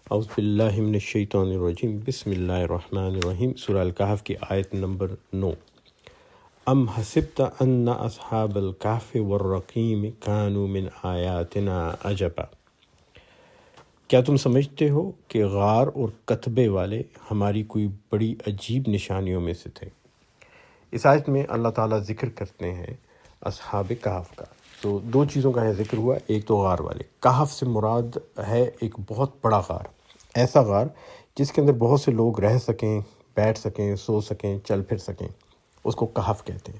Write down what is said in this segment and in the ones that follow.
اعوذ باللہ من الشیطان الرجیم، بسم اللہ الرحمن الرحیم۔ سورہ الکہف کی آیت نمبر 9۔ ام حسبت ان اصحاب الکہف والرقیم کانوا من آیاتنا عجبا، کیا تم سمجھتے ہو کہ غار اور کتبے والے ہماری کوئی بڑی عجیب نشانیوں میں سے تھے؟ اس آیت میں اللہ تعالیٰ ذکر کرتے ہیں اصحاب کہف کا۔ تو دو چیزوں کا ہے ذکر ہوا، ایک تو غار والے۔ کہف سے مراد ہے ایک بہت بڑا غار، ایسا غار جس کے اندر بہت سے لوگ رہ سکیں، بیٹھ سکیں، سو سکیں، چل پھر سکیں، اس کو کہف کہتے ہیں۔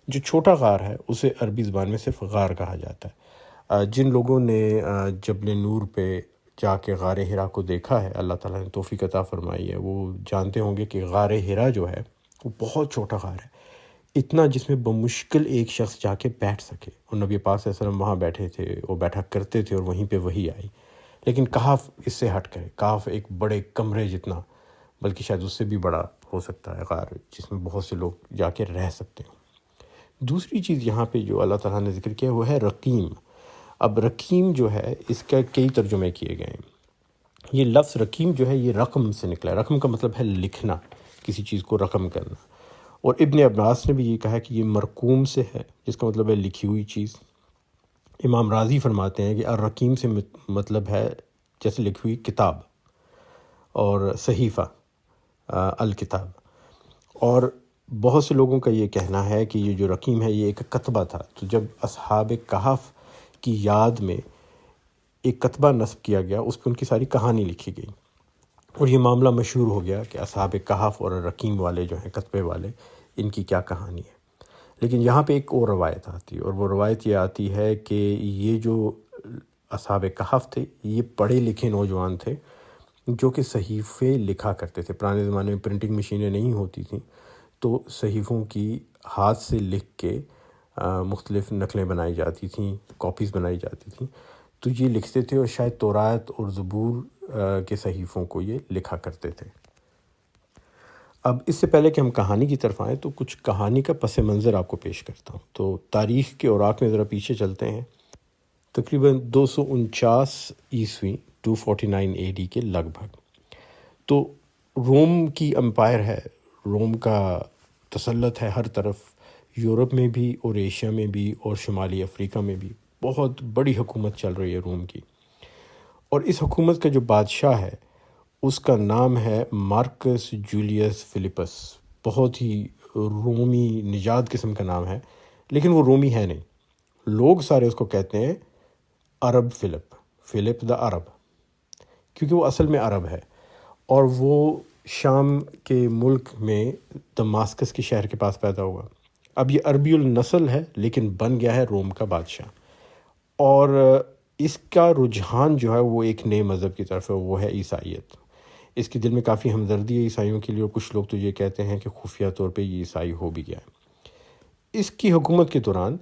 جو چھوٹا غار ہے اسے عربی زبان میں صرف غار کہا جاتا ہے۔ جن لوگوں نے جبل نور پہ جا کے غار حرا کو دیکھا ہے، اللہ تعالیٰ نے توفیق عطا فرمائی ہے، وہ جانتے ہوں گے کہ غار حرا جو ہے وہ بہت چھوٹا غار ہے، اتنا جس میں بمشکل ایک شخص جا کے بیٹھ سکے، اور نبی پاک صلی اللہ علیہ وسلم وہاں بیٹھے تھے، وہ بیٹھا کرتے تھے اور وہیں پہ وحی آئی۔ لیکن کہف اس سے ہٹ کر، کہف ایک بڑے کمرے جتنا، بلکہ شاید اس سے بھی بڑا ہو سکتا ہے غار، جس میں بہت سے لوگ جا کے رہ سکتے ہیں۔ دوسری چیز یہاں پہ جو اللہ تعالیٰ نے ذکر کیا وہ ہے رقیم۔ اب رقیم جو ہے اس کا کئی ترجمے کیے گئے ہیں۔ یہ لفظ رقیم جو ہے یہ رقم سے نکلا ہے۔ رقم کا مطلب ہے لکھنا، کسی چیز کو رقم کرنا، اور ابن عباس نے بھی یہ کہا کہ یہ مرقوم سے ہے، جس کا مطلب ہے لکھی ہوئی چیز۔ امام راضی فرماتے ہیں کہ الرقیم سے مطلب ہے جیسے لکھی ہوئی کتاب، اور صحیفہ الکتاب۔ اور بہت سے لوگوں کا یہ کہنا ہے کہ یہ جو رقیم ہے یہ ایک کتبہ تھا، تو جب اصحاب کہف کی یاد میں ایک کتبہ نصب کیا گیا، اس پہ ان کی ساری کہانی لکھی گئی، اور یہ معاملہ مشہور ہو گیا کہ اصحاب کہف اور رقیم والے جو ہیں، کتبے والے، ان کی کیا کہانی ہے۔ لیکن یہاں پہ ایک اور روایت آتی ہے، اور وہ روایت یہ آتی ہے کہ یہ جو اصحاب کہف تھے یہ پڑھے لکھے نوجوان تھے جو کہ صحیفے لکھا کرتے تھے۔ پرانے زمانے میں پرنٹنگ مشینیں نہیں ہوتی تھیں، تو صحیفوں کی ہاتھ سے لکھ کے مختلف نقلیں بنائی جاتی تھیں، کاپیز بنائی جاتی تھیں، تو یہ لکھتے تھے، اور شاید تورات اور زبور کے صحیفوں کو یہ لکھا کرتے تھے۔ اب اس سے پہلے کہ ہم کہانی کی طرف آئیں تو کچھ کہانی کا پس منظر آپ کو پیش کرتا ہوں۔ تو تاریخ کے اوراق میں ذرا پیچھے چلتے ہیں، تقریباً 249 عیسوی 249 اے ڈی کے لگ بھگ۔ تو روم کی امپائر ہے، روم کا تسلط ہے ہر طرف، یورپ میں بھی اور ایشیا میں بھی اور شمالی افریقہ میں بھی بہت بڑی حکومت چل رہی ہے روم کی۔ اور اس حکومت کا جو بادشاہ ہے اس کا نام ہے مارکس جولیس فلپس، بہت ہی رومی نژاد قسم کا نام ہے، لیکن وہ رومی ہے نہیں۔ لوگ سارے اس کو کہتے ہیں عرب فلپ دا عرب، کیونکہ وہ اصل میں عرب ہے، اور وہ شام کے ملک میں دماسکس کے شہر کے پاس پیدا ہوا۔ اب یہ عربی النسل ہے لیکن بن گیا ہے روم کا بادشاہ، اور اس کا رجحان جو ہے وہ ایک نئے مذہب کی طرف ہے، وہ ہے عیسائیت۔ اس کے دل میں کافی ہمدردی ہے عیسائیوں کے لیے، اور کچھ لوگ تو یہ کہتے ہیں کہ خفیہ طور پہ یہ عیسائی ہو بھی گیا ہے۔ اس کی حکومت کے دوران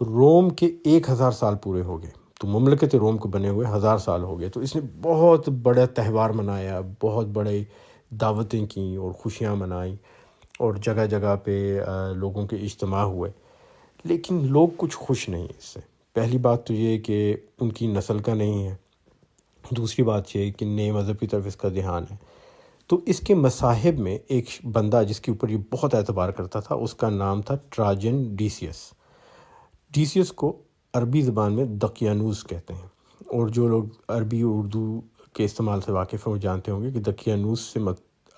روم کے 1000 سال پورے ہو گئے، تو مملکت روم کو بنے ہوئے 1000 سال ہو گئے۔ تو اس نے بہت بڑا تہوار منایا، بہت بڑے دعوتیں کیں اور خوشیاں منائیں، اور جگہ جگہ پہ لوگوں کے اجتماع ہوئے، لیکن لوگ کچھ خوش نہیں اس سے۔ پہلی بات تو یہ کہ ان کی نسل کا نہیں ہے، دوسری بات یہ کہ نئے مذہب کی طرف اس کا دھیان ہے۔ تو اس کے مصاحب میں ایک بندہ جس کے اوپر یہ بہت اعتبار کرتا تھا، اس کا نام تھا ٹراجن ڈیسیس۔ ڈیسیس کو عربی زبان میں دقیانوس کہتے ہیں، اور جو لوگ عربی اردو کے استعمال سے واقف ہیں وہ جانتے ہوں گے کہ دقیانوس سے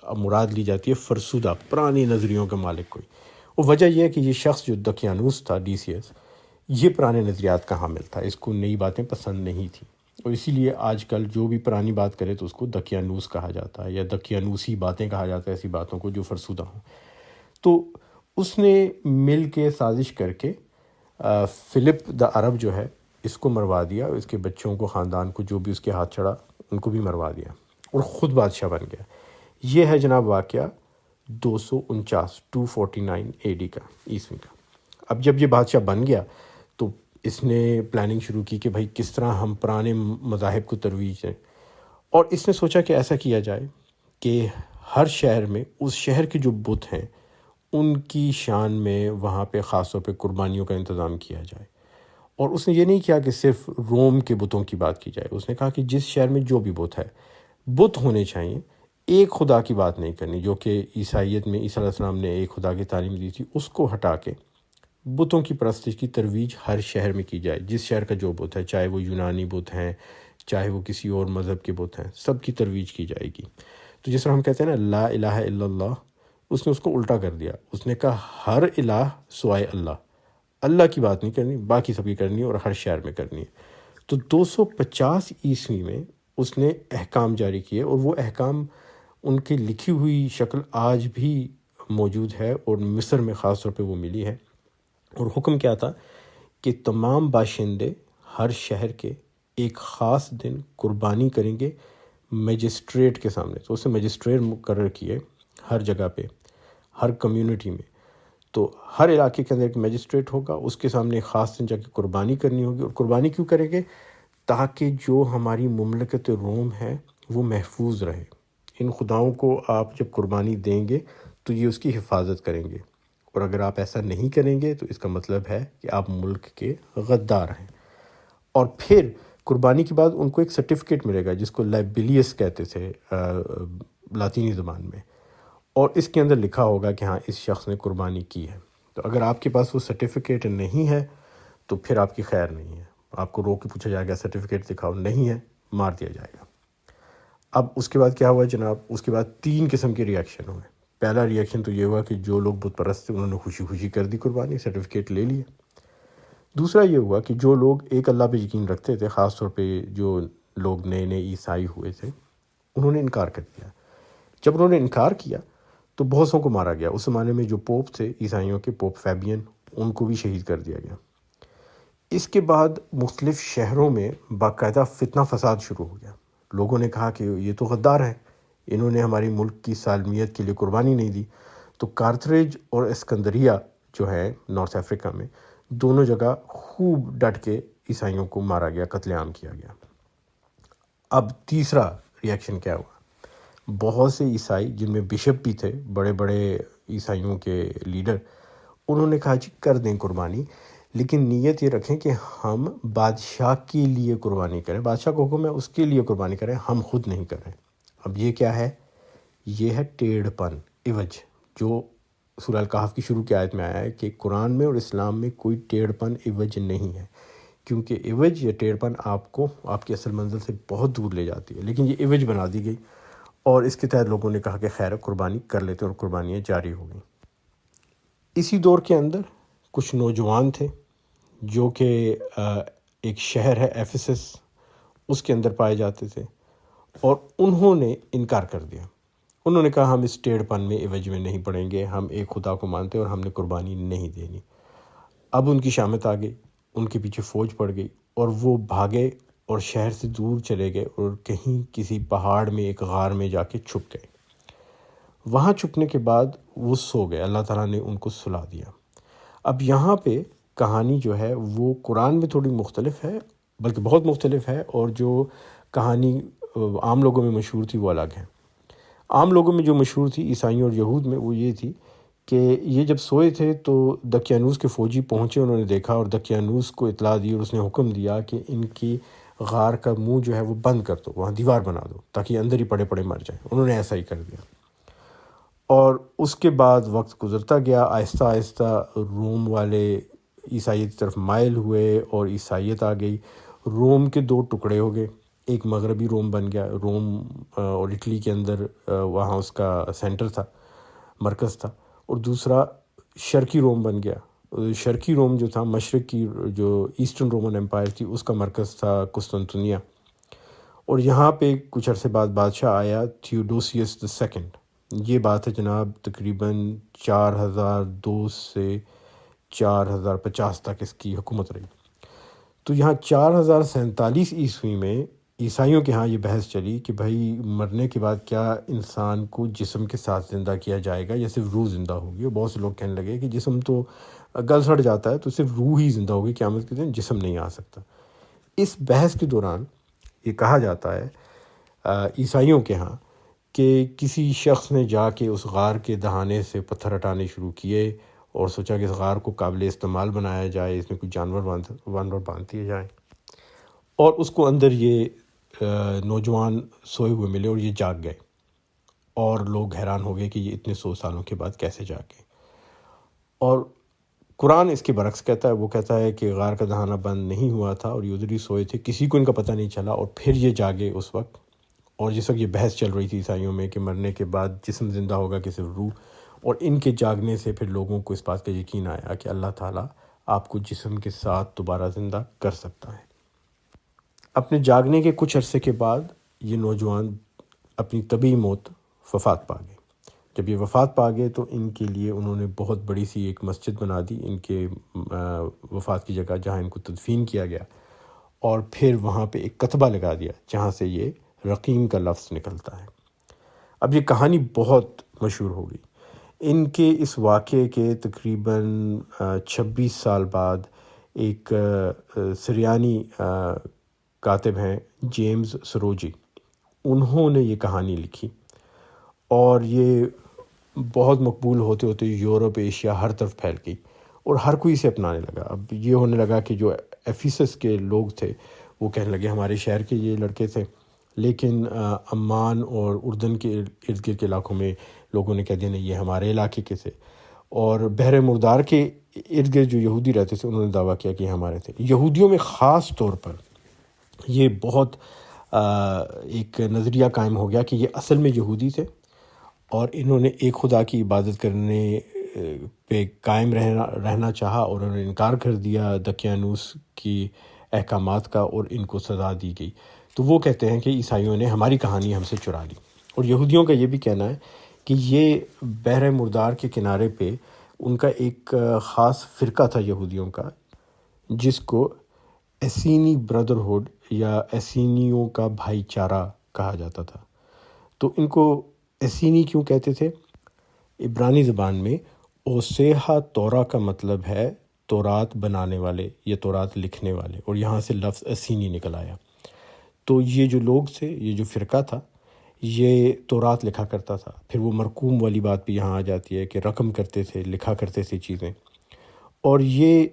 مراد لی جاتی ہے فرسودہ، پرانی نظریوں کا مالک کوئی۔ اور وجہ یہ ہے کہ یہ شخص جو دقیانوس تھا، ڈیسیس، یہ پرانے نظریات کا حامل تھا، اس کو نئی باتیں پسند نہیں تھیں، اور اسی لیے آج کل جو بھی پرانی بات کرے تو اس کو دقیانوس کہا جاتا ہے، یا دقیانوسی باتیں کہا جاتا ہے، ایسی باتوں کو جو فرسودہ ہوں۔ تو اس نے مل کے سازش کر کے فلپ دا عرب جو ہے اس کو مروا دیا، اس کے بچوں کو، خاندان کو، جو بھی اس کے ہاتھ چڑھا ان کو بھی مروا دیا، اور خود بادشاہ بن گیا۔ یہ ہے جناب واقعہ 249 اے ڈی کا، عیسوی کا۔ اب جب یہ بادشاہ بن گیا تو اس نے پلاننگ شروع کی کہ بھائی کس طرح ہم پرانے مذاہب کو ترویج دیں، اور اس نے سوچا کہ ایسا کیا جائے کہ ہر شہر میں اس شہر کے جو بت ہیں ان کی شان میں وہاں پہ خاص طور پہ قربانیوں کا انتظام کیا جائے۔ اور اس نے یہ نہیں کیا کہ صرف روم کے بتوں کی بات کی جائے، اس نے کہا کہ جس شہر میں جو بھی بت ہے، بت ہونے چاہیے، ایک خدا کی بات نہیں کرنی، جو کہ عیسائیت میں عیسیٰ علیہ السلام نے ایک خدا کی تعلیم دی تھی، اس کو ہٹا کے بتوں کی پرستش کی ترویج ہر شہر میں کی جائے۔ جس شہر کا جو بت ہے، چاہے وہ یونانی بت ہیں، چاہے وہ کسی اور مذہب کے بت ہیں، سب کی ترویج کی جائے گی۔ تو جس طرح ہم کہتے ہیں نا لا الہ الا اللہ، اس نے اس کو الٹا کر دیا، اس نے کہا ہر الہ سوائے اللہ، اللہ کی بات نہیں کرنی، باقی سب کی کرنی ہے اور ہر شہر میں کرنی ہے۔ تو 250 عیسوی میں اس نے احکام جاری کیے، اور وہ احکام ان کی لکھی ہوئی شکل آج بھی موجود ہے، اور مصر میں خاص طور پہ وہ ملی ہے۔ اور حکم کیا تھا کہ تمام باشندے ہر شہر کے ایک خاص دن قربانی کریں گے میجسٹریٹ کے سامنے۔ تو اسے میجسٹریٹ مقرر کیے ہر جگہ پہ، ہر کمیونٹی میں۔ تو ہر علاقے کے اندر ایک میجسٹریٹ ہوگا، اس کے سامنے ایک خاص دن جا کے قربانی کرنی ہوگی۔ اور قربانی کیوں کریں گے؟ تاکہ جو ہماری مملکت روم ہے وہ محفوظ رہے۔ ان خداؤں کو آپ جب قربانی دیں گے تو یہ اس کی حفاظت کریں گے، اور اگر آپ ایسا نہیں کریں گے تو اس کا مطلب ہے کہ آپ ملک کے غدار ہیں۔ اور پھر قربانی کے بعد ان کو ایک سرٹیفکیٹ ملے گا جس کو لائبیلیس کہتے تھے لاطینی زبان میں، اور اس کے اندر لکھا ہوگا کہ ہاں اس شخص نے قربانی کی ہے۔ تو اگر آپ کے پاس وہ سرٹیفکیٹ نہیں ہے تو پھر آپ کی خیر نہیں ہے، آپ کو روک کے پوچھا جائے گا سرٹیفکیٹ دکھاؤ، نہیں ہے مار دیا جائے گا۔ اب اس کے بعد کیا ہوا جناب؟ اس کے بعد 3 قسم کے ریاکشن ہوئے۔ پہلا ریاکشن تو یہ ہوا کہ جو لوگ بت پرست تھے انہوں نے خوشی خوشی کر دی قربانی، سرٹیفکیٹ لے لیا۔ دوسرا یہ ہوا کہ جو لوگ ایک اللہ پہ یقین رکھتے تھے، خاص طور پہ جو لوگ نئے نئے عیسائی ہوئے تھے، انہوں نے انکار کر دیا۔ جب انہوں نے انکار کیا تو بہت سو کو مارا گیا۔ اس زمانے میں جو پوپ تھے عیسائیوں کے، پوپ فیبین، ان کو بھی شہید کر دیا گیا۔ اس کے بعد مختلف شہروں میں باقاعدہ فتنہ فساد شروع ہو گیا۔ لوگوں نے کہا کہ یہ تو غدار ہیں، انہوں نے ہماری ملک کی سالمیت کے لیے قربانی نہیں دی۔ تو کارتھریج اور اسکندریہ جو ہے نارتھ افریقہ میں، دونوں جگہ خوب ڈٹ کے عیسائیوں کو مارا گیا، قتل عام کیا گیا۔ اب تیسرا ریاکشن کیا ہوا؟ بہت سے عیسائی جن میں بشپ بھی تھے، بڑے بڑے عیسائیوں کے لیڈر، انہوں نے کہا جی کر دیں قربانی، لیکن نیت یہ رکھیں کہ ہم بادشاہ کے لیے قربانی کریں، بادشاہ کا حکم ہے اس کے لیے قربانی کریں، ہم خود نہیں کریں۔ اب یہ کیا ہے؟ یہ ہے ٹیڑھ پن، عوج، جو سورہ الکہف کی شروع کی آیت میں آیا ہے کہ قرآن میں اور اسلام میں کوئی ٹیڑھ پن، عوج نہیں ہے، کیونکہ عوج یا ٹیڑھ پن آپ کو آپ کی اصل منزل سے بہت دور لے جاتی ہے، لیکن یہ عوج بنا دی گئی، اور اس کے تحت لوگوں نے کہا کہ خیر قربانی کر لیتے، اور قربانیاں جاری ہو گئیں۔ اسی دور کے اندر کچھ نوجوان تھے جو کہ ایک شہر ہے ایفیسس، اس کے اندر پائے جاتے تھے، اور انہوں نے انکار کر دیا۔ انہوں نے کہا ہم اس ٹیڑھ پن میں، عوج میں نہیں پڑیں گے، ہم ایک خدا کو مانتے اور ہم نے قربانی نہیں دینی۔ اب ان کی شامت آ گئی، ان کے پیچھے فوج پڑ گئی، اور وہ بھاگے اور شہر سے دور چلے گئے، اور کہیں کسی پہاڑ میں ایک غار میں جا کے چھپ گئے۔ وہاں چھپنے کے بعد وہ سو گئے، اللہ تعالیٰ نے ان کو سلا دیا۔ اب یہاں پہ کہانی جو ہے وہ قرآن میں تھوڑی مختلف ہے، بلکہ بہت مختلف ہے، اور جو کہانی عام لوگوں میں مشہور تھی وہ الگ ہے۔ عام لوگوں میں جو مشہور تھی عیسائیوں اور یہود میں، وہ یہ تھی کہ یہ جب سوئے تھے تو دقیانوس کے فوجی پہنچے، انہوں نے دیکھا اور دقیانوس کو اطلاع دی، اور اس نے حکم دیا کہ ان کی غار کا منہ جو ہے وہ بند کر دو، وہاں دیوار بنا دو تاکہ اندر ہی پڑے پڑے مر جائیں۔ انہوں نے ایسا ہی کر دیا، اور اس کے بعد وقت گزرتا گیا، آہستہ آہستہ روم والے عیسائیت کی طرف مائل ہوئے اور عیسائیت آ گئی۔ روم کے 2 ٹکڑے ہو گئے، ایک مغربی روم بن گیا، روم اور اٹلی کے اندر وہاں اس کا سینٹر تھا، مرکز تھا، اور دوسرا شرقی روم بن گیا۔ شرقی روم جو تھا، مشرق کی جو ایسٹرن رومن امپائر تھی، اس کا مرکز تھا قسطنطنیہ، اور یہاں پہ کچھ عرصے بعد بادشاہ آیا تھیوڈوسیس II۔ یہ بات ہے جناب تقریباً 4002 سے 4050 تک اس کی حکومت رہی۔ تو یہاں 4047 عیسوی میں عیسائیوں کے ہاں یہ بحث چلی کہ بھائی مرنے کے بعد کیا انسان کو جسم کے ساتھ زندہ کیا جائے گا یا صرف روح زندہ ہوگی؟ اور بہت سے لوگ کہنے لگے کہ جسم تو گل سڑ جاتا ہے، تو صرف روح ہی زندہ ہوگی، قیامت کے دن جسم نہیں آ سکتا۔ اس بحث کے دوران یہ کہا جاتا ہے عیسائیوں کے ہاں کہ کسی شخص نے جا کے اس غار کے دہانے سے پتھر ہٹانے شروع کیے اور سوچا کہ اس غار کو قابل استعمال بنایا جائے، اس میں کچھ جانور باندھ دیے جائیں، اور اس کو اندر یہ نوجوان سوئے ہوئے ملے اور یہ جاگ گئے، اور لوگ حیران ہو گئے کہ یہ اتنے 100 سالوں کے بعد کیسے جاگ گئے۔ اور قرآن اس کے برعکس کہتا ہے، وہ کہتا ہے کہ غار کا دہانہ بند نہیں ہوا تھا اور یہ ادھر ہی سوئے تھے، کسی کو ان کا پتہ نہیں چلا، اور پھر یہ جاگے اس وقت۔ اور جس وقت یہ بحث چل رہی تھی عیسائیوں میں کہ مرنے کے بعد جسم زندہ ہوگا کہ صرف روح، اور ان کے جاگنے سے پھر لوگوں کو اس بات کا یقین آیا کہ اللہ تعالیٰ آپ کو جسم کے ساتھ دوبارہ زندہ کر سکتا ہے۔ اپنے جاگنے کے کچھ عرصے کے بعد یہ نوجوان اپنی طبیعی موت وفات پا گئے۔ جب یہ وفات پا گئے تو ان کے لیے انہوں نے بہت بڑی سی ایک مسجد بنا دی ان کے وفات کی جگہ جہاں ان کو تدفین کیا گیا، اور پھر وہاں پہ ایک کتبہ لگا دیا جہاں سے یہ رقیم کا لفظ نکلتا ہے۔ اب یہ کہانی بہت مشہور ہو گئی۔ ان کے اس واقعے کے تقریباً 26 سال بعد ایک سریانی کاتب ہیں جیمز سروجی، انہوں نے یہ کہانی لکھی، اور یہ بہت مقبول ہوتے ہوتے یورپ ایشیا ہر طرف پھیل گئی اور ہر کوئی اسے اپنانے لگا۔ اب یہ ہونے لگا کہ جو ایفیسس کے لوگ تھے وہ کہنے لگے ہمارے شہر کے یہ لڑکے تھے، لیکن عمان اور اردن کے ارد گرد کے علاقوں میں لوگوں نے کہہ دیا نہیں یہ ہمارے علاقے کے تھے، اور بحر مردار کے ارد گرد جو یہودی رہتے تھے انہوں نے دعویٰ کیا کہ یہ ہمارے تھے۔ یہودیوں میں خاص طور پر یہ بہت ایک نظریہ قائم ہو گیا کہ یہ اصل میں یہودی تھے، اور انہوں نے ایک خدا کی عبادت کرنے پہ قائم رہنا چاہا، اور انہوں نے انکار کر دیا دقیانوس کی احکامات کا، اور ان کو سزا دی گئی۔ تو وہ کہتے ہیں کہ عیسائیوں نے ہماری کہانی ہم سے چرا لی، اور یہودیوں کا یہ بھی کہنا ہے کہ یہ بحر مردار کے کنارے پہ ان کا ایک خاص فرقہ تھا یہودیوں کا، جس کو ایسینی برادرہڈ یا ایسینیوں کا بھائی چارہ کہا جاتا تھا۔ تو ان کو ایسینی کیوں کہتے تھے؟ عبرانی زبان میں اوسیہا تورا کا مطلب ہے تورات بنانے والے یا تورات لکھنے والے، اور یہاں سے لفظ ایسینی نکل آیا۔ تو یہ جو لوگ تھے، یہ جو فرقہ تھا، یہ تورات لکھا کرتا تھا۔ پھر وہ مرقوم والی بات بھی یہاں آ جاتی ہے کہ رقم کرتے تھے، لکھا کرتے تھے چیزیں، اور یہ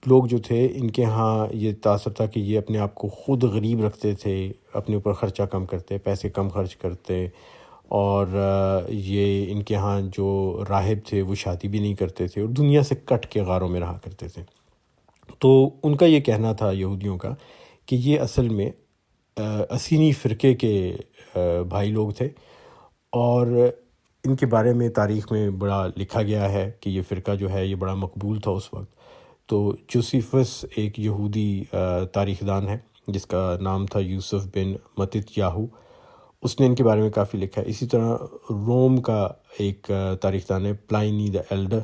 لوگ جو تھے ان کے ہاں یہ تاثر تھا کہ یہ اپنے آپ کو خود غریب رکھتے تھے، اپنے اوپر خرچہ کم کرتے، پیسے کم خرچ کرتے، اور یہ ان کے ہاں جو راہب تھے وہ شادی بھی نہیں کرتے تھے اور دنیا سے کٹ کے غاروں میں رہا کرتے تھے۔ تو ان کا یہ کہنا تھا یہودیوں کا کہ یہ اصل میں اسینی فرقے کے بھائی لوگ تھے، اور ان کے بارے میں تاریخ میں بڑا لکھا گیا ہے کہ یہ فرقہ جو ہے یہ بڑا مقبول تھا اس وقت۔ تو جوسیفس ایک یہودی تاریخ دان ہے جس کا نام تھا یوسف بن متت یاہو، اس نے ان کے بارے میں کافی لکھا ہے۔ اسی طرح روم کا ایک تاریخ دان ہے پلائنی دی ایلڈر،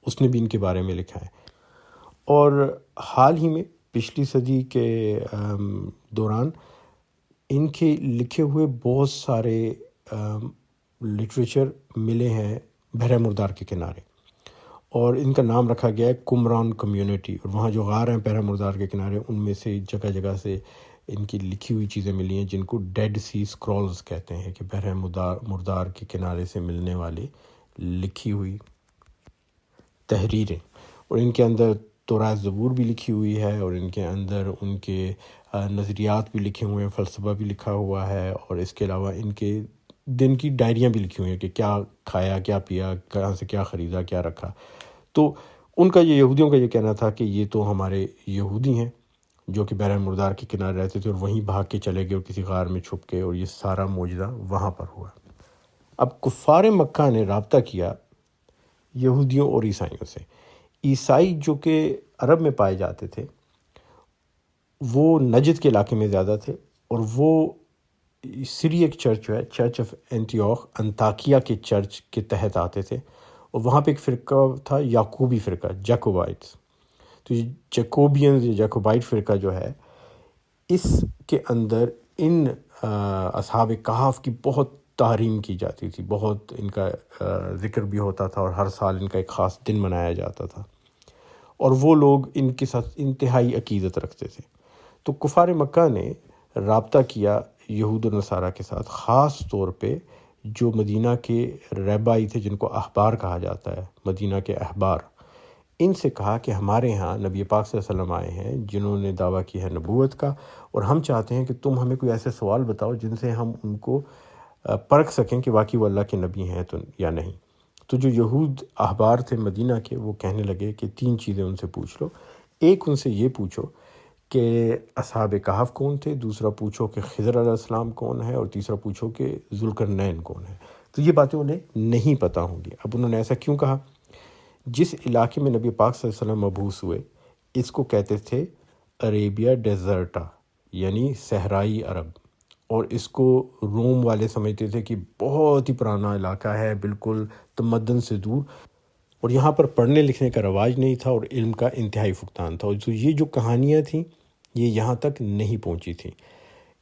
اس نے بھی ان کے بارے میں لکھا ہے۔ اور حال ہی میں پچھلی صدی کے دوران ان کے لکھے ہوئے بہت سارے لٹریچر ملے ہیں بحر مردار کے کنارے، اور ان کا نام رکھا گیا ہے قمران کمیونٹی، اور وہاں جو غار ہیں بحر مردار کے کنارے ان میں سے جگہ جگہ سے ان کی لکھی ہوئی چیزیں ملی ہیں جن کو ڈیڈ سی اسکرولز کہتے ہیں، کہ بحر مردار کے کنارے سے ملنے والی لکھی ہوئی تحریریں، اور ان کے اندر تورات زبور بھی لکھی ہوئی ہے، اور ان کے اندر ان کے نظریات بھی لکھے ہوئے ہیں، فلسفہ بھی لکھا ہوا ہے، اور اس کے علاوہ ان کے دن کی ڈائریاں بھی لکھی ہوئی ہیں کہ کیا کھایا، کیا پیا، کہاں سے کیا خریدا، کیا رکھا۔ تو ان کا یہ یہودیوں کا یہ کہنا تھا کہ یہ تو ہمارے یہودی ہیں جو کہ بحر مردار کے کنارے رہتے تھے اور وہیں بھاگ کے چلے گئے اور کسی غار میں چھپ گئے، اور یہ سارا معجزہ وہاں پر ہوا۔ اب کفار مکہ نے رابطہ کیا یہودیوں اور عیسائیوں سے۔ عیسائی جو کہ عرب میں پائے جاتے تھے وہ نجد کے علاقے میں زیادہ تھے، اور وہ سیریک چرچ جو ہے چرچ آف اینٹیوخ انطاکیہ کے چرچ کے تحت آتے تھے، اور وہاں پہ ایک فرقہ تھا یعقوبی فرقہ جیکوبائٹس۔ تو یہ جیکوبینز یا جیکوبائٹ فرقہ جو ہے اس کے اندر ان اصحاب کہف کی بہت تحریم کی جاتی تھی، بہت ان کا ذکر بھی ہوتا تھا، اور ہر سال ان کا ایک خاص دن منایا جاتا تھا، اور وہ لوگ ان کے ساتھ انتہائی عقیدت رکھتے تھے۔ تو کفار مکہ نے رابطہ کیا یہود و نصارہ کے ساتھ، خاص طور پہ جو مدینہ کے رہبائی تھے جن کو احبار کہا جاتا ہے، مدینہ کے احبار، ان سے کہا کہ ہمارے ہاں نبی پاک صلی اللہ علیہ وسلم آئے ہیں جنہوں نے دعویٰ کی ہے نبوت کا، اور ہم چاہتے ہیں کہ تم ہمیں کوئی ایسے سوال بتاؤ جن سے ہم ان کو پرکھ سکیں کہ واقعی وہ اللہ کے نبی ہیں تو یا نہیں۔ تو جو یہود احبار تھے مدینہ کے، وہ کہنے لگے کہ 3 چیزیں ان سے پوچھ لو۔ ایک ان سے یہ پوچھو کہ اصحاب کہف کون تھے، دوسرا پوچھو کہ خضر علیہ السلام کون ہے، اور تیسرا پوچھو کہ ذوالقرنین کون ہے۔ تو یہ باتیں انہیں نہیں پتہ ہوں گی۔ اب انہوں نے ایسا کیوں کہا؟ جس علاقے میں نبی پاک صلی اللہ علیہ وسلم مبعوث ہوئے اس کو کہتے تھے عریبیا ڈیزرٹا، یعنی صحرائی عرب، اور اس کو روم والے سمجھتے تھے کہ بہت ہی پرانا علاقہ ہے، بالکل تمدن سے دور، اور یہاں پر پڑھنے لکھنے کا رواج نہیں تھا اور علم کا انتہائی فقدان تھا، اور یہ جو کہانیاں تھیں یہ یہاں تک نہیں پہنچی تھیں۔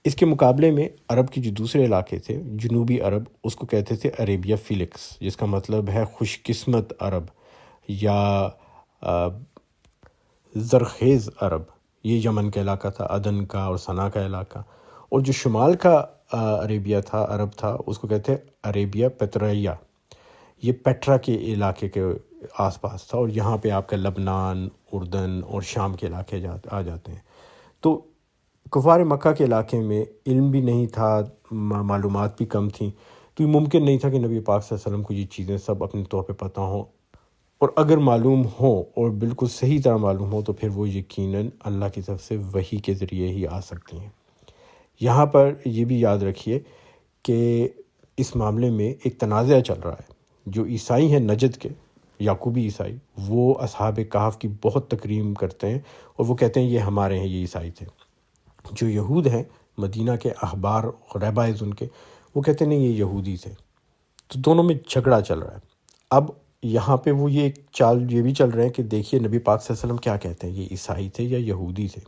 اس کے مقابلے میں عرب کے جو دوسرے علاقے تھے جنوبی عرب، اس کو کہتے تھے عریبیا فیلکس، جس کا مطلب ہے خوش قسمت عرب یا زرخیز عرب۔ یہ یمن کا علاقہ تھا، عدن کا اور صنعاء کا علاقہ۔ اور جو شمال کا عربیہ تھا، عرب تھا، اس کو کہتے ہیں عریبیا پیتریا، یہ پیٹرا کے علاقے کے آس پاس تھا، اور یہاں پہ آپ کا لبنان، اردن اور شام کے علاقے آ جاتے ہیں۔ تو کفار مکہ کے علاقے میں علم بھی نہیں تھا، معلومات بھی کم تھیں، تو یہ ممکن نہیں تھا کہ نبی پاک صلی اللہ علیہ وسلم کو یہ چیزیں سب اپنے طور پہ پتہ ہوں، اور اگر معلوم ہوں اور بالکل صحیح طرح معلوم ہو تو پھر وہ یقیناً اللہ کی طرف سے وحی کے ذریعے ہی آ سکتی ہیں۔ یہاں پر یہ بھی یاد رکھیے کہ اس معاملے میں ایک تنازع چل رہا ہے۔ جو عیسائی ہیں نجد کے، یعقوبی عیسائی، وہ اصحاب کہف کی بہت تکریم کرتے ہیں اور وہ کہتے ہیں یہ ہمارے ہیں، یہ عیسائی تھے۔ جو یہود ہیں مدینہ کے احبار رہبائز ان کے، وہ کہتے ہیں نہیں یہ یہودی تھے۔ تو دونوں میں جھگڑا چل رہا ہے۔ اب یہاں پہ وہ یہ ایک چال یہ بھی چل رہے ہیں کہ دیکھیے نبی پاک صلی اللہ علیہ وسلم کیا کہتے ہیں، یہ عیسائی تھے یا یہودی تھے۔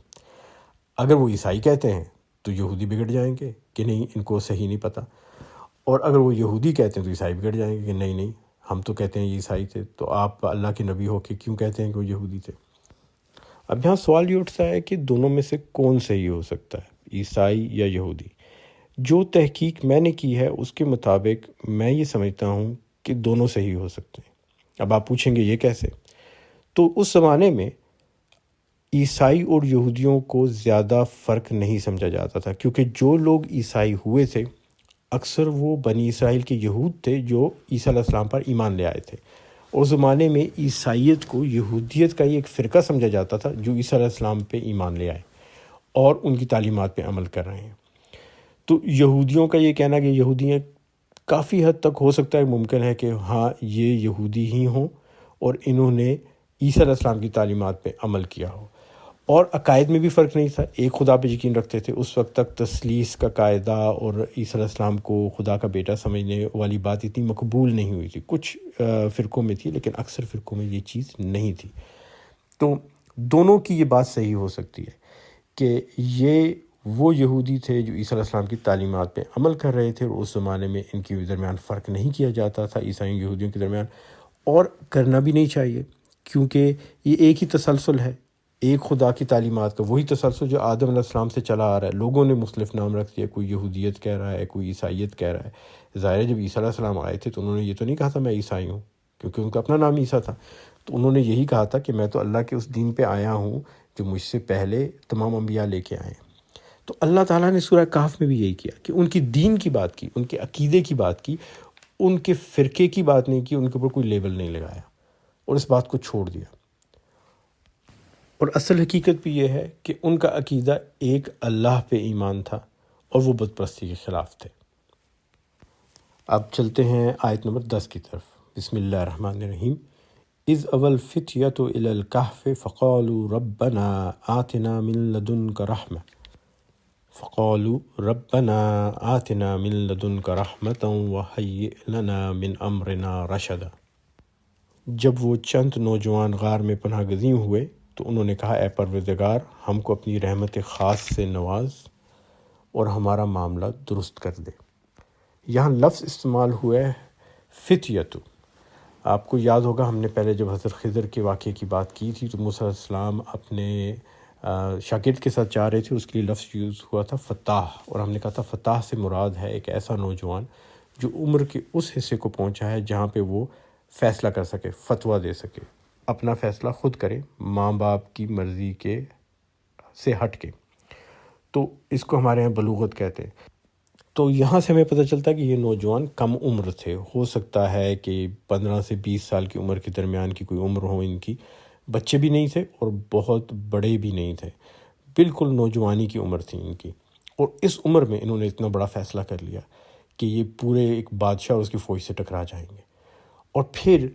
اگر وہ عیسائی کہتے ہیں تو یہودی بگڑ جائیں گے کہ نہیں ان کو صحیح نہیں پتہ، اور اگر وہ یہودی کہتے ہیں تو عیسائی بگڑ جائیں گے کہ نہیں نہیں ہم تو کہتے ہیں یہ عیسائی تھے، تو آپ اللہ کے نبی ہو کے کیوں کہتے ہیں کہ وہ یہودی تھے؟ اب یہاں سوال یہ اٹھتا ہے کہ دونوں میں سے کون صحیح ہو سکتا ہے، عیسائی یا یہودی؟ جو تحقیق میں نے کی ہے اس کے مطابق میں یہ سمجھتا ہوں کہ دونوں صحیح ہو سکتے ہیں۔ اب آپ پوچھیں گے یہ کیسے؟ تو اس زمانے میں عیسائی اور یہودیوں کو زیادہ فرق نہیں سمجھا جاتا تھا، کیونکہ جو لوگ عیسائی ہوئے تھے اکثر وہ بنی اسرائیل کے یہود تھے جو عیسیٰ علیہ السلام پر ایمان لے آئے تھے۔ اس زمانے میں عیسائیت کو یہودیت کا ایک فرقہ سمجھا جاتا تھا جو عیسیٰ علیہ السلام پہ ایمان لے آئے اور ان کی تعلیمات پہ عمل کر رہے ہیں۔ تو یہودیوں کا یہ کہنا کہ یہودی ہیں کافی حد تک ہو سکتا ہے، ممکن ہے کہ ہاں یہ یہودی ہی ہوں اور انہوں نے عیسیٰ علیہ السلام کی تعلیمات پہ عمل کیا ہو۔ اور عقائد میں بھی فرق نہیں تھا، ایک خدا پہ یقین رکھتے تھے۔ اس وقت تک تثلیث کا قاعدہ اور عیسیٰ علیہ السلام کو خدا کا بیٹا سمجھنے والی بات اتنی مقبول نہیں ہوئی تھی۔ کچھ فرقوں میں تھی لیکن اکثر فرقوں میں یہ چیز نہیں تھی۔ تو دونوں کی یہ بات صحیح ہو سکتی ہے کہ یہ وہ یہودی تھے جو عیسیٰ علیہ السلام کی تعلیمات پہ عمل کر رہے تھے، اور اس زمانے میں ان کے درمیان فرق نہیں کیا جاتا تھا عیسائیوں یہودیوں کے درمیان، اور کرنا بھی نہیں چاہیے، کیونکہ یہ ایک ہی تسلسل ہے، ایک خدا کی تعلیمات کا، وہی تسلسل جو آدم علیہ السلام سے چلا آ رہا ہے۔ لوگوں نے مختلف نام رکھ دیا، کوئی یہودیت کہہ رہا ہے، کوئی عیسائیت کہہ رہا ہے۔ ظاہر ہے جب عیسیٰ علیہ السلام آئے تھے تو انہوں نے یہ تو نہیں کہا تھا میں عیسائی ہوں، کیونکہ ان کا اپنا نام عیسیٰ تھا، تو انہوں نے یہی کہا تھا کہ میں تو اللہ کے اس دین پہ آیا ہوں جو مجھ سے پہلے تمام انبیاء لے کے آئے ہیں۔ تو اللہ تعالیٰ نے سورہ کہف میں بھی یہی کیا کہ ان کی دین کی بات کی، ان کے عقیدے کی بات کی، ان کے فرقے کی بات نہیں کی، ان کے اوپر کوئی لیبل نہیں لگایا اور اس بات کو چھوڑ دیا۔ اور اصل حقیقت بھی یہ ہے کہ ان کا عقیدہ ایک اللہ پہ ایمان تھا اور وہ بت پرستی کے خلاف تھے۔ اب چلتے ہیں آیت نمبر 10 کی طرف۔ بسم اللہ الرحمن الرحیم۔ اذ اول فتیۃ الی الکہف فقالوا ربنا آتنا من لدنک رحمہ آتنا من لدنک رحمۃ وہیئ لنا من امرنا رشدا۔ جب وہ چند نوجوان غار میں پناہ گزین ہوئے تو انہوں نے کہا اے پروردگار ہم کو اپنی رحمت خاص سے نواز اور ہمارا معاملہ درست کر دے۔ یہاں لفظ استعمال ہوا ہے فتیۃ۔ آپ کو یاد ہوگا ہم نے پہلے جب حضرت خضر کے واقعے کی بات کی تھی تو موسیٰ علیہ السلام اپنے شاگرد کے ساتھ جا رہے تھے، اس کے لیے لفظ یوز ہوا تھا فتاح، اور ہم نے کہا تھا فتاح سے مراد ہے ایک ایسا نوجوان جو عمر کے اس حصے کو پہنچا ہے جہاں پہ وہ فیصلہ کر سکے، فتویٰ دے سکے، اپنا فیصلہ خود کرے ماں باپ کی مرضی کے سے ہٹ کے، تو اس کو ہمارے یہاں بلوغت کہتے ہیں۔ تو یہاں سے ہمیں پتہ چلتا ہے کہ یہ نوجوان کم عمر تھے، ہو سکتا ہے کہ 15 سے 20 سال کی عمر کے درمیان کی کوئی عمر ہو ان کی، بچے بھی نہیں تھے اور بہت بڑے بھی نہیں تھے، بالکل نوجوانی کی عمر تھی ان کی، اور اس عمر میں انہوں نے اتنا بڑا فیصلہ کر لیا کہ یہ پورے ایک بادشاہ اور اس کی فوج سے ٹکرا جائیں گے، اور پھر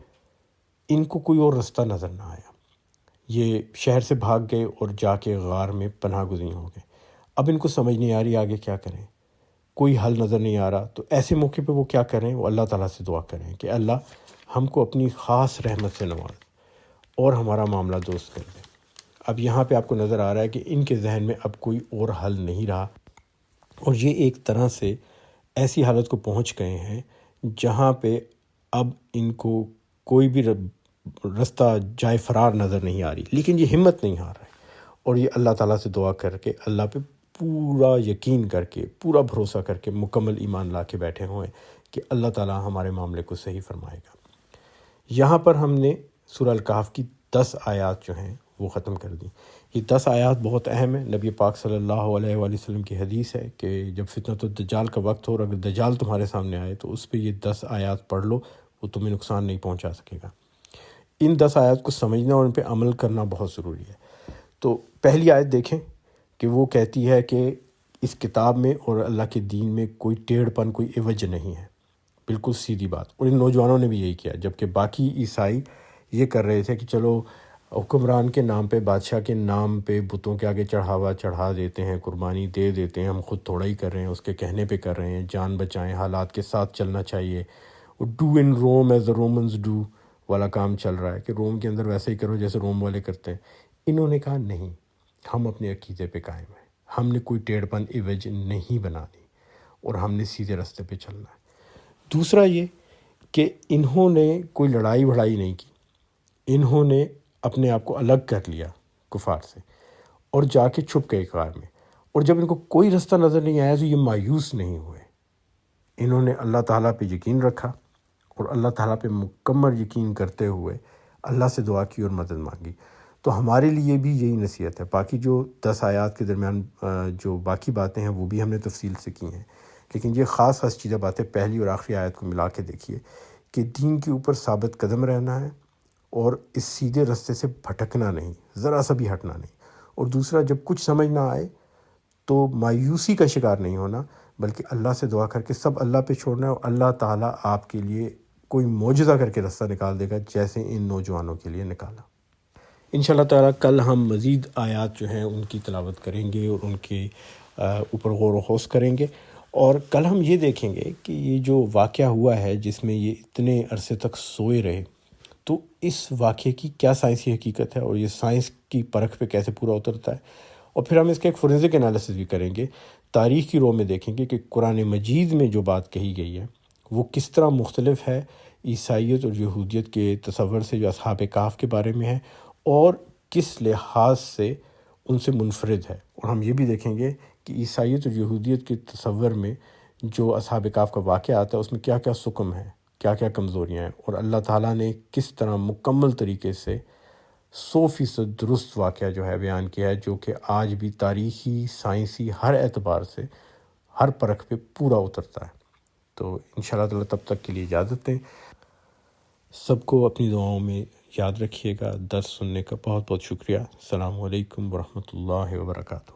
ان کو کوئی اور رستہ نظر نہ آیا، یہ شہر سے بھاگ گئے اور جا کے غار میں پناہ گزین ہو گئے۔ اب ان کو سمجھ نہیں آ رہی آگے کیا کریں، کوئی حل نظر نہیں آ رہا، تو ایسے موقع پہ وہ کیا کریں، وہ اللہ تعالیٰ سے دعا کریں کہ اللہ ہم کو اپنی خاص رحمت سے نواز اور ہمارا معاملہ درست کر دے۔ اب یہاں پہ آپ کو نظر آ رہا ہے کہ ان کے ذہن میں اب کوئی اور حل نہیں رہا، اور یہ ایک طرح سے ایسی حالت کو پہنچ گئے ہیں جہاں پہ اب ان کو کوئی بھی رستہ جائے فرار نظر نہیں آ رہی، لیکن یہ ہمت نہیں ہار رہے، اور یہ اللہ تعالیٰ سے دعا کر کے اللہ پہ پورا یقین کر کے، پورا بھروسہ کر کے، مکمل ایمان لا کے بیٹھے ہوئے کہ اللہ تعالیٰ ہمارے معاملے کو صحیح فرمائے گا۔ یہاں پر ہم نے سورہ الکہف کی 10 آیات جو ہیں وہ ختم کر دی۔ یہ 10 آیات بہت اہم ہیں، نبی پاک صلی اللہ علیہ وآلہ وسلم کی حدیث ہے کہ جب فتنۃ الدجال کا وقت ہو اور اگر دجال تمہارے سامنے آئے تو اس پہ یہ 10 آیات پڑھ لو، وہ تمہیں نقصان نہیں پہنچا سکے گا۔ ان 10 آیات کو سمجھنا اور ان پہ عمل کرنا بہت ضروری ہے۔ تو پہلی آیت دیکھیں کہ وہ کہتی ہے کہ اس کتاب میں اور اللہ کے دین میں کوئی ٹیڑھ پن، کوئی عوج نہیں ہے، بالکل سیدھی بات، اور ان نوجوانوں نے بھی یہی کیا، جبکہ باقی عیسائی یہ کر رہے تھے کہ چلو حکمران کے نام پہ، بادشاہ کے نام پہ بتوں کے آگے چڑھاوا چڑھا دیتے ہیں، قربانی دے دیتے ہیں، ہم خود تھوڑا ہی کر رہے ہیں، اس کے کہنے پہ کر رہے ہیں، جان بچائیں، حالات کے ساتھ چلنا چاہیے، do in room as the Romans do والا کام چل رہا ہے کہ روم کے اندر ویسے ہی کرو جیسے روم والے کرتے ہیں۔ انہوں نے کہا نہیں، ہم اپنے عقیدے پہ قائم ہیں، ہم نے کوئی ٹیڑھ پن عوج نہیں بنانی، اور ہم نے سیدھے راستے پہ چلنا ہے۔ دوسرا یہ کہ انہوں نے کوئی لڑائی بھڑائی نہیں کی، انہوں نے اپنے آپ کو الگ کر لیا کفار سے اور جا کے چھپ گئے غار میں، اور جب ان کو کوئی رستہ نظر نہیں آیا تو یہ مایوس نہیں ہوئے، انہوں نے اللہ تعالیٰ پہ یقین رکھا اور اللہ تعالیٰ پہ مکمل یقین کرتے ہوئے اللہ سے دعا کی اور مدد مانگی۔ تو ہمارے لیے بھی یہی نصیحت ہے۔ باقی جو 10 آیات کے درمیان جو باقی باتیں ہیں وہ بھی ہم نے تفصیل سے کی ہیں، لیکن یہ خاص چیزیں باتیں پہلی اور آخری آیت کو ملا کے دیکھیے کہ دین کے اوپر ثابت قدم رہنا ہے اور اس سیدھے راستے سے بھٹکنا نہیں، ذرا سا بھی ہٹنا نہیں، اور دوسرا جب کچھ سمجھ نہ آئے تو مایوسی کا شکار نہیں ہونا، بلکہ اللہ سے دعا کر کے سب اللہ پہ چھوڑنا ہے، اور اللہ تعالیٰ آپ کے لیے کوئی معجزہ کر کے راستہ نکال دے گا جیسے ان نوجوانوں کے لیے نکالا۔ انشاءاللہ تعالیٰ کل ہم مزید آیات جو ہیں ان کی تلاوت کریں گے اور ان کے اوپر غور و خوض کریں گے، اور کل ہم یہ دیکھیں گے کہ یہ جو واقعہ ہوا ہے جس میں یہ اتنے عرصے تک سوئے رہے، تو اس واقعے کی کیا سائنسی حقیقت ہے اور یہ سائنس کی پرکھ پہ کیسے پورا اترتا ہے، اور پھر ہم اس کا ایک فورینزک انالیسس بھی کریں گے، تاریخ کی رو میں دیکھیں گے کہ قرآن مجید میں جو بات کہی گئی ہے وہ کس طرح مختلف ہے عیسائیت اور یہودیت کے تصور سے جو اصحاب کہف کے بارے میں ہے، اور کس لحاظ سے ان سے منفرد ہے، اور ہم یہ بھی دیکھیں گے کہ عیسائیت اور یہودیت کے تصور میں جو اصحاب کہف کا واقعہ آتا ہے اس میں کیا کیا سکم ہے، کیا کیا کمزوریاں ہیں، اور اللہ تعالیٰ نے کس طرح مکمل طریقے سے 100% درست واقعہ جو ہے بیان کیا ہے، جو کہ آج بھی تاریخی، سائنسی، ہر اعتبار سے ہر پرکھ پہ پورا اترتا ہے۔ تو انشاءاللہ تعالیٰ تب تک کے لیے اجازت دیں، سب کو اپنی دعاؤں میں یاد رکھیے گا۔ درس سننے کا بہت بہت شکریہ۔ السلام علیکم ورحمۃ اللہ وبرکاتہ۔